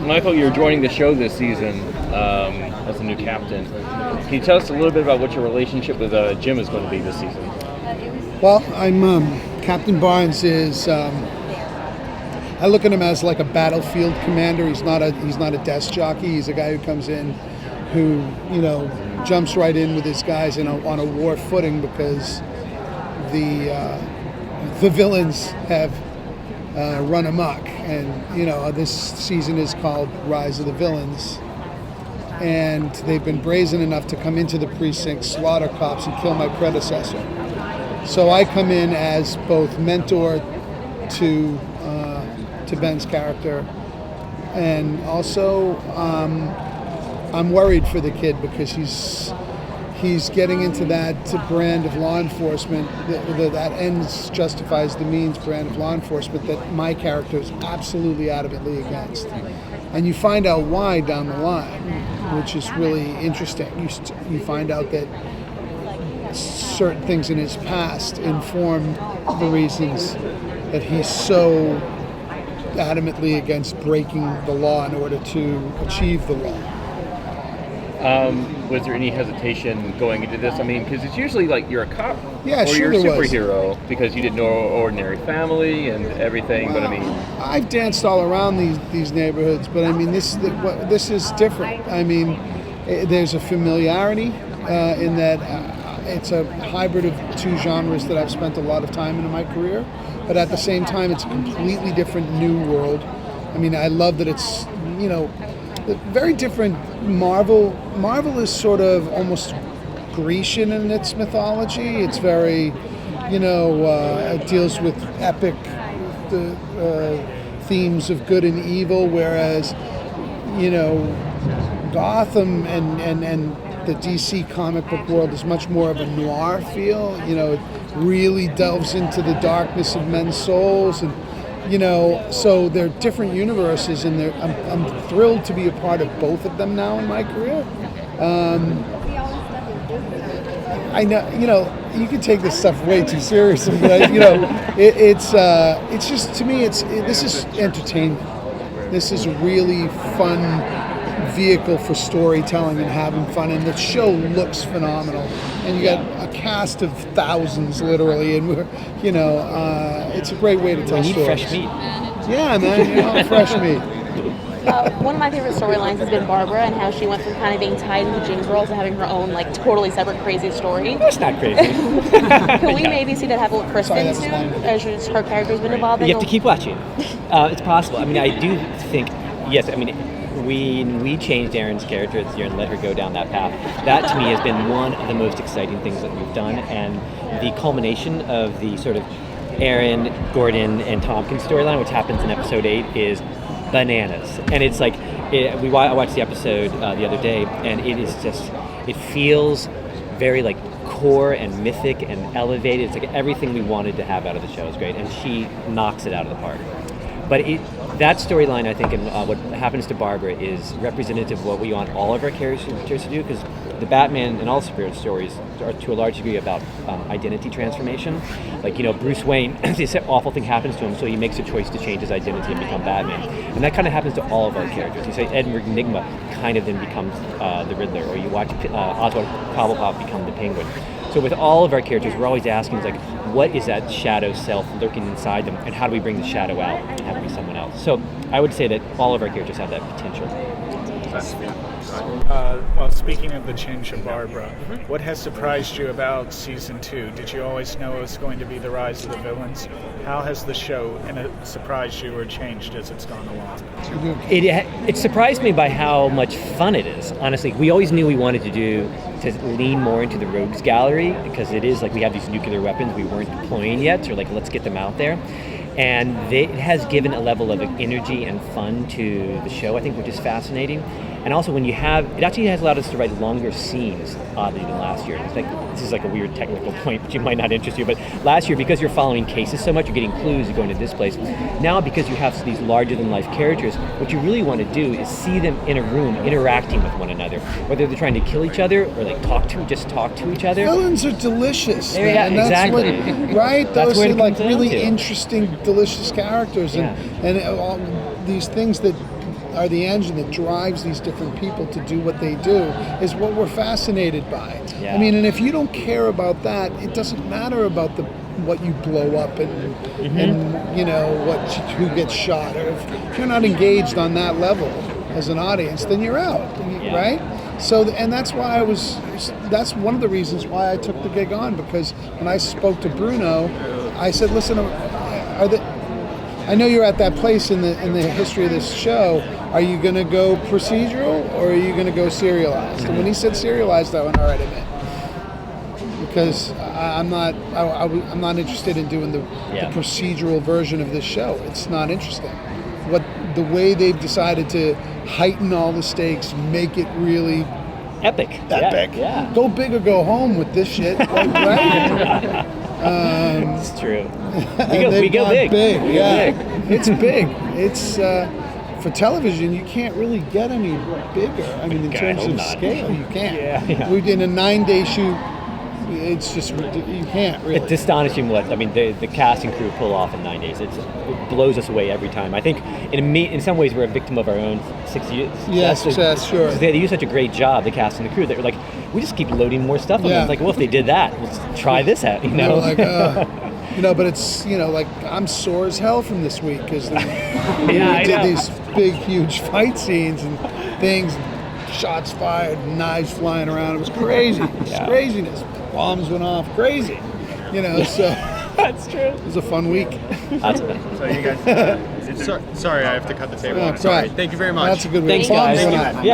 Michael, you're joining the show this season as a new captain. Can you tell us a little bit about what your relationship with Jim is going to be this season? Well, I'm Captain Barnes is. I look at him as like a battlefield commander. He's not a desk jockey. He's a guy who comes in, who jumps right in with his guys on a war footing because the villains have run amok, and this season is called Rise of the Villains, and they've been brazen enough to come into the precinct, slaughter cops, and kill my predecessor. So I come in as both mentor to Ben's character, and also I'm worried for the kid because he's getting into that brand of law enforcement, that ends justifies the means brand of law enforcement that my character is absolutely adamantly against. And you find out why down the line, which is really interesting. You find out that certain things in his past inform the reasons that he's so adamantly against breaking the law in order to achieve the law. Was there any hesitation going into this? I mean, because it's usually like you're a cop or you're a superhero because you did no ordinary family and everything. Well, but I mean, I've danced all around these neighborhoods, but I mean, this is different. I mean, there's a familiarity in that it's a hybrid of two genres that I've spent a lot of time in my career, but at the same time, it's a completely different new world. I mean, I love that it's very different. Marvel is sort of almost Grecian in its mythology. It's very, it deals with epic themes of good and evil, whereas, Gotham and the DC comic book world is much more of a noir feel. It really delves into the darkness of men's souls, and so they're different universes, and I'm thrilled to be a part of both of them now in my career. I know, you can take this stuff way too seriously, but it's just, to me, this is entertainment. This is a really fun vehicle for storytelling and having fun, and the show looks phenomenal, and you got a cast of thousands literally, and we're it's a great way to tell stories. Fresh meat. Yeah, man, fresh meat. One of my favorite storylines has been Barbara and how she went from kind of being tied into Jim's world to having her own totally separate crazy story. That's not crazy. Can we maybe see that happen with Kristen soon, as her character's been evolving? You have to keep watching. It's possible. I mean, I do think, yes, I mean, we changed Erin's character this year and let her go down that path. That, to me, has been one of the most exciting things that we've done, and the culmination of the sort of Erin, Gordon, and Tompkins storyline, which happens in episode 8, is bananas. And it's like, I watched the episode the other day, and it feels very core and mythic and elevated. It's like everything we wanted to have out of the show is great, and she knocks it out of the park. But that storyline, I think, and what happens to Barbara is representative of what we want all of our characters to do, because the Batman and all superhero stories are to a large degree about identity transformation. Bruce Wayne, this awful thing happens to him, so he makes a choice to change his identity and become Batman. And that kind of happens to all of our characters. You say Edward Nygma kind of then becomes the Riddler, or you watch Oswald Cobblepot become the Penguin. So with all of our characters, we're always asking, what is that shadow self lurking inside them, and how do we bring the shadow out and have it be someone else? So I would say that all of our characters have that potential. Well, speaking of the change of Barbara, what has surprised you about season 2? Did you always know it was going to be the rise of the villains? How has the show surprised you or changed as it's gone along? It surprised me by how much fun it is. Honestly, we always knew we wanted to lean more into the rogues gallery, because it is we have these nuclear weapons we weren't deploying yet, so let's get them out there. And it has given a level of energy and fun to the show, I think, which is fascinating. And also, it actually has allowed us to write longer scenes, oddly, than last year. This is a weird technical point, which might not interest you, but last year, because you're following cases so much, you're getting clues, you're going to this place. Now, because you have these larger-than-life characters, what you really want to do is see them in a room interacting with one another, whether they're trying to kill each other or talk to each other. Villains are delicious. Yeah, and exactly. Right? That's Those are really interesting, delicious characters, and all these things that are the engine that drives these different people to do what they do is what we're fascinated by. Yeah. I mean, and if you don't care about that, it doesn't matter about what you blow up and you know who gets shot, or if you're not engaged on that level as an audience, then you're out, right? So, and that's why that's one of the reasons why I took the gig on, because when I spoke to Bruno, I said, listen, I know you're at that place in the history of this show. Are you going to go procedural or are you going to go serialized? And when he said serialized, I went, all right, I'm in. Because I'm not interested in doing the procedural version of this show. It's not interesting. The way they've decided to heighten all the stakes, make it really epic. Yeah. Go big or go home with this shit, right? It's true. We go big. Yeah, it's big. It's for television. You can't really get any bigger. I mean, in terms of scale, you can't. Yeah. We did a 9-day shoot. It's just you can't really. It's astonishing what the cast and crew pull off in 9 days. It blows us away every time. I think in some ways we're a victim of our own success. Yes, sure. They do such a great job, the cast and the crew. They're like, we just keep loading more stuff on them. It's like, well, if they did that, let's try this out. You know, like but it's like I'm sore as hell from this week because we did these big, huge fight scenes and things, shots fired, knives flying around. It was crazy. It's craziness. Bombs went off, crazy, so that's true. It was a fun week. So you guys, sorry, I have to cut the table. No, Sorry. Thank you very much. That's a good week. Thanks, guys. Bombs went off. Yeah.